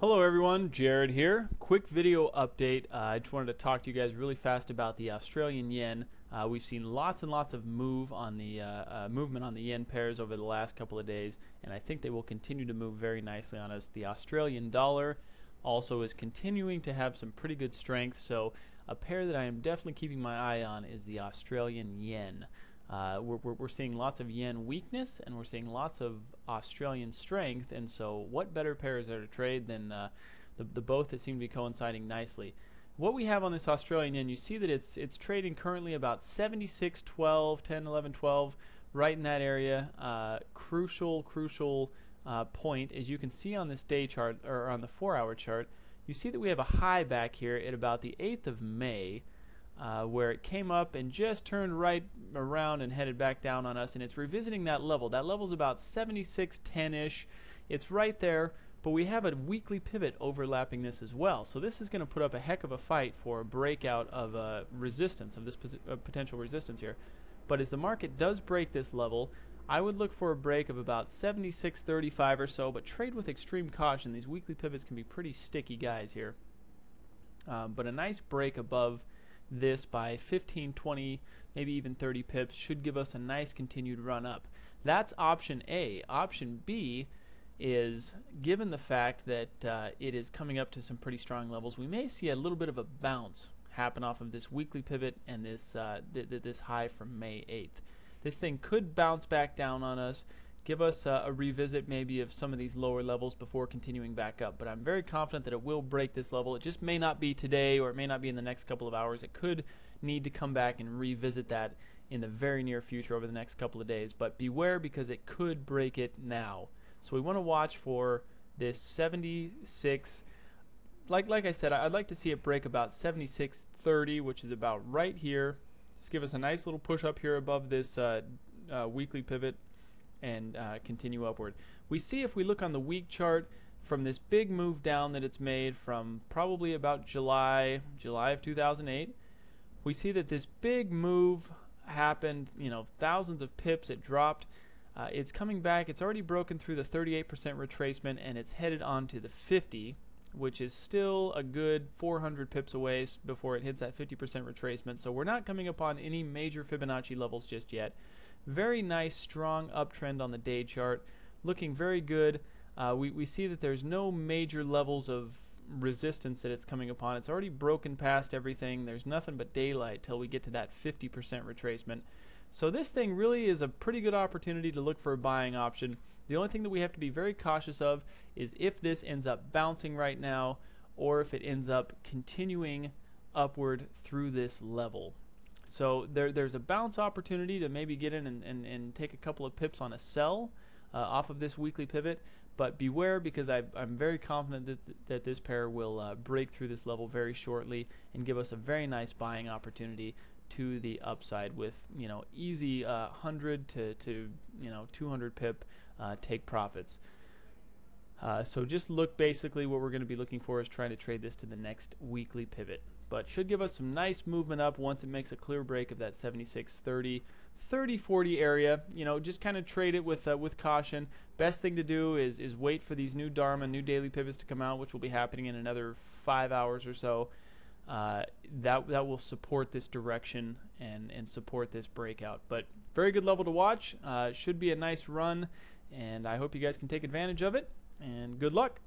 Hello everyone, Jared here. Quick video update. I just wanted to talk to you guys really fast about the Australian yen. We've seen lots and lots of movement on the yen pairs over the last couple of days, and I think they will continue to move very nicely on us. The Australian dollar also is continuing to have some pretty good strength, so a pair that I am definitely keeping my eye on is the Australian yen. We're seeing lots of yen weakness, and we're seeing lots of Australian strength, and so what better pairs are to trade than the both that seem to be coinciding nicely. What we have on this Australian yen, you see that it's trading currently about 76.12, 10, 11, 12, right in that area. Crucial point, as you can see on this day chart, or on the 4-hour chart, you see that we have a high back here at about the 8th of May. Where it came up and just turned right around and headed back down on us, and it's revisiting that level. That level's about 76.10-ish. It's right there, but we have a weekly pivot overlapping this as well. So this is going to put up a heck of a fight for a breakout of resistance, of this potential resistance here. But as the market does break this level, I would look for a break of about 76.35 or so, but trade with extreme caution. These weekly pivots can be pretty sticky guys here. But a nice break above this by 15, 20, maybe even 30 pips should give us a nice continued run up. That's option A. Option B is, given the fact that it is coming up to some pretty strong levels, we may see a little bit of a bounce happen off of this weekly pivot and this this high from May 8th. This thing could bounce back down on us, give us a revisit maybe of some of these lower levels before continuing back up. But I'm very confident that it will break this level. It just may not be today, or it may not be in the next couple of hours. It could need to come back and revisit that in the very near future over the next couple of days. But beware, because it could break it now. So we want to watch for this 76. Like I said, I'd like to see it break about 76.30, which is about right here. Just give us a nice little push up here above this weekly pivot, and continue upward. We see, if we look on the week chart, from this big move down that it's made from probably about July of 2008, we see that this big move happened, thousands of pips. It dropped. It's coming back. It's already broken through the 38% retracement, and it's headed on to the 50, which is still a good 400 pips away before it hits that 50% retracement. So we're not coming upon any major Fibonacci levels just yet. Very nice, strong uptrend on the day chart, looking very good. We see that there's no major levels of resistance that it's coming upon. It's already broken past everything. There's nothing but daylight till we get to that 50% retracement. So this thing really is a pretty good opportunity to look for a buying option. The only thing that we have to be very cautious of is if this ends up bouncing right now, or if it ends up continuing upward through this level. So there's a bounce opportunity to maybe get in and take a couple of pips on a sell off of this weekly pivot, but beware, because I'm very confident that this pair will break through this level very shortly and give us a very nice buying opportunity to the upside with easy 100 to 200 pip take profits. So just look, basically what we're going to be looking for is trying to trade this to the next weekly pivot, but should give us some nice movement up once it makes a clear break of that 76.30, 30-40 area. Just kind of trade it with caution. Best thing to do is wait for these new Dharma, new daily pivots to come out, which will be happening in another 5 hours or so. That will support this direction and support this breakout. But very good level to watch. Should be a nice run, and I hope you guys can take advantage of it. And good luck.